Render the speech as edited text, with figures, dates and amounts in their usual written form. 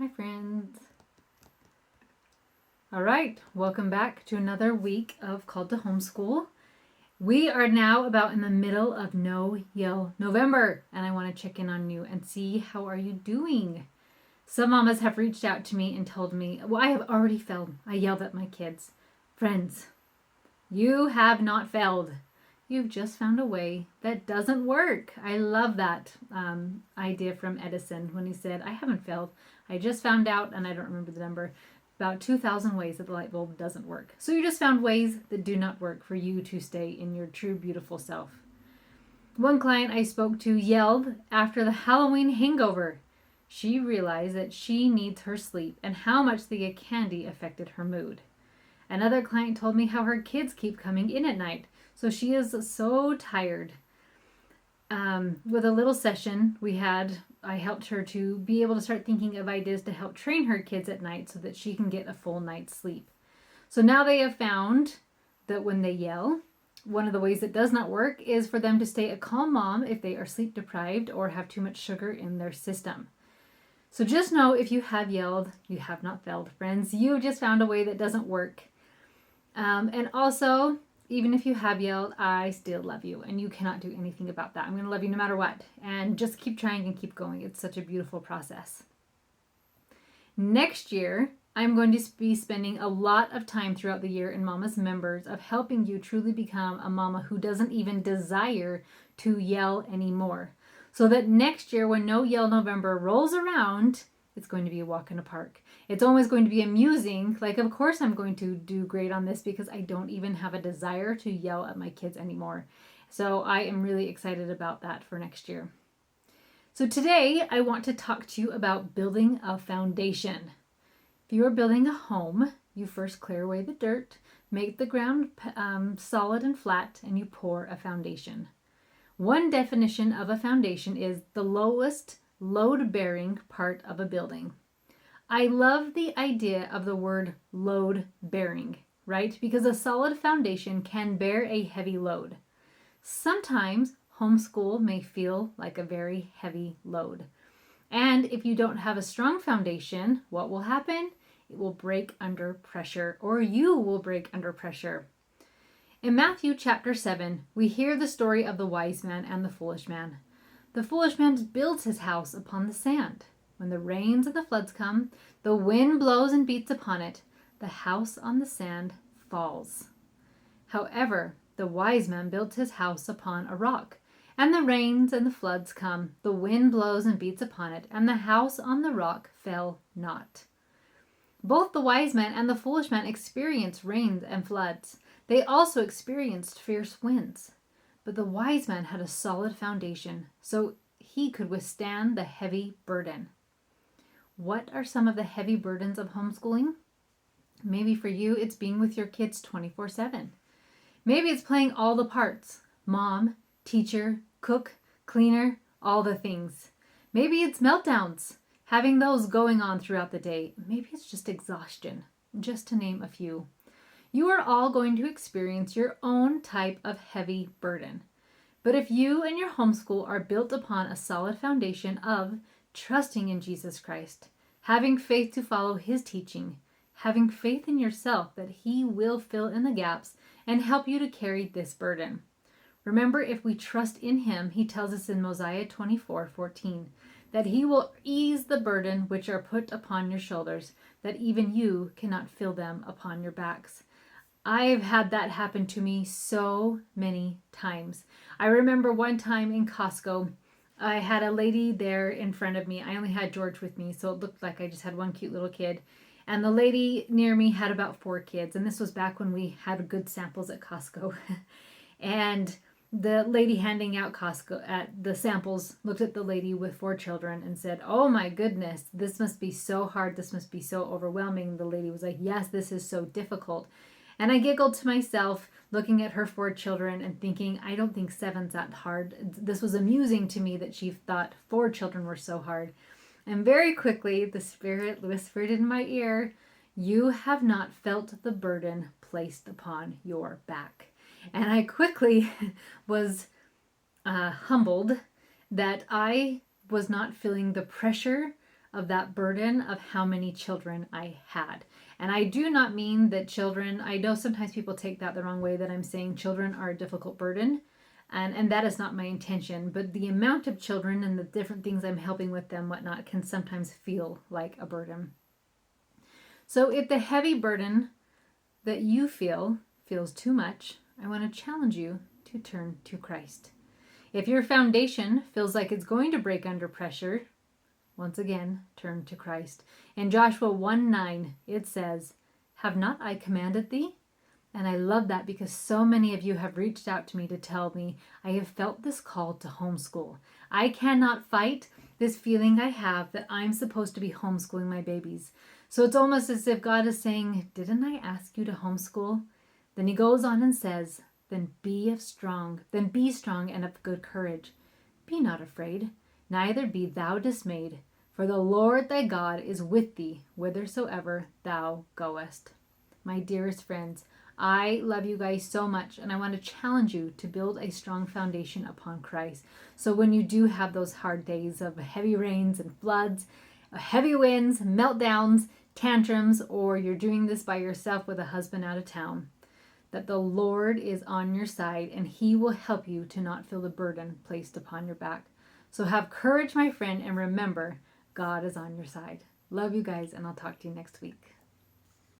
Hi, friends. All right, welcome back to another week of Called to Homeschool. We are now about in the middle of No Yell November, and I want to check in on you and see how are you doing. Some mamas have reached out to me and told me, well, I have already failed. I yelled at my kids. Friends, you have not failed. You've just found a way that doesn't work. I love that idea from Edison when he said, I haven't failed. I just found out, and I don't remember the number, about 2,000 ways that the light bulb doesn't work. So you just found ways that do not work for you to stay in your true, beautiful self. One client I spoke to yelled after the Halloween hangover. She realized that she needs her sleep and how much the candy affected her mood. Another client told me how her kids keep coming in at night, so she is so tired. With a little session I helped her to be able to start thinking of ideas to help train her kids at night so that she can get a full night's sleep. So now they have found that when they yell, one of the ways that does not work is for them to stay a calm mom if they are sleep deprived or have too much sugar in their system. So just know if you have yelled, you have not failed, friends. You just found a way that doesn't work. And also, even if you have yelled, I still love you, and you cannot do anything about that. I'm going to love you no matter what, and just keep trying and keep going. It's such a beautiful process. Next year, I'm going to be spending a lot of time throughout the year in Mama's Members of helping you truly become a mama who doesn't even desire to yell anymore. So that next year, when No Yell November rolls around, it's going to be a walk in a park. It's always going to be amusing. Like, of course I'm going to do great on this because I don't even have a desire to yell at my kids anymore. So I am really excited about that for next year. So today I want to talk to you about building a foundation. If you are building a home, you first clear away the dirt, make the ground solid and flat, and you pour a foundation. One definition of a foundation is the lowest load-bearing part of a building. I love the idea of the word load-bearing, right? Because a solid foundation can bear a heavy load. Sometimes homeschool may feel like a very heavy load. And if you don't have a strong foundation, what will happen? It will break under pressure, or you will break under pressure. In Matthew chapter 7, we hear the story of the wise man and the foolish man. The foolish man builds his house upon the sand. When the rains and the floods come, the wind blows and beats upon it. The house on the sand falls. However, the wise man built his house upon a rock. And the rains and the floods come, the wind blows and beats upon it, and the house on the rock fell not. Both the wise man and the foolish man experienced rains and floods. They also experienced fierce winds. But the wise man had a solid foundation, so he could withstand the heavy burden. What are some of the heavy burdens of homeschooling? Maybe for you, it's being with your kids 24/7. Maybe it's playing all the parts: mom, teacher, cook, cleaner, all the things. Maybe it's meltdowns, having those going on throughout the day. Maybe it's just exhaustion, just to name a few. You are all going to experience your own type of heavy burden. But if you and your homeschool are built upon a solid foundation of trusting in Jesus Christ, having faith to follow his teaching, having faith in yourself that he will fill in the gaps and help you to carry this burden. Remember, if we trust in him, he tells us in Mosiah 24:14 that he will ease the burden which are put upon your shoulders, that even you cannot feel them upon your backs. I've had that happen to me so many times. I remember one time in Costco, I had a lady there in front of me. I only had George with me, so it looked like I just had one cute little kid. And the lady near me had about 4 kids. And this was back when we had good samples at Costco. And the lady handing out Costco at the samples looked at the lady with 4 children and said, "Oh my goodness, this must be so hard. This must be so overwhelming." The lady was like, "Yes, this is so difficult." And I giggled to myself, looking at her 4 children and thinking, I don't think 7's that hard. This was amusing to me that she thought 4 children were so hard. And very quickly, the Spirit whispered in my ear, "You have not felt the burden placed upon your back." And I quickly was humbled that I was not feeling the pressure of that burden of how many children I had. And I do not mean that children, I know sometimes people take that the wrong way, that I'm saying children are a difficult burden. And that is not my intention. But the amount of children and the different things I'm helping with them, whatnot, can sometimes feel like a burden. So if the heavy burden that you feel feels too much, I want to challenge you to turn to Christ. If your foundation feels like it's going to break under pressure, once again, turn to Christ. In Joshua 1:9, it says, "Have not I commanded thee?" And I love that because so many of you have reached out to me to tell me, I have felt this call to homeschool. I cannot fight this feeling I have that I'm supposed to be homeschooling my babies. So it's almost as if God is saying, didn't I ask you to homeschool? Then he goes on and says, then be strong and of good courage. Be not afraid, neither be thou dismayed, for the Lord thy God is with thee whithersoever thou goest. My dearest friends, I love you guys so much, and I want to challenge you to build a strong foundation upon Christ. So when you do have those hard days of heavy rains and floods, heavy winds, meltdowns, tantrums, or you're doing this by yourself with a husband out of town, that the Lord is on your side and he will help you to not feel the burden placed upon your back. So have courage, my friend, and remember, God is on your side. Love you guys, and I'll talk to you next week.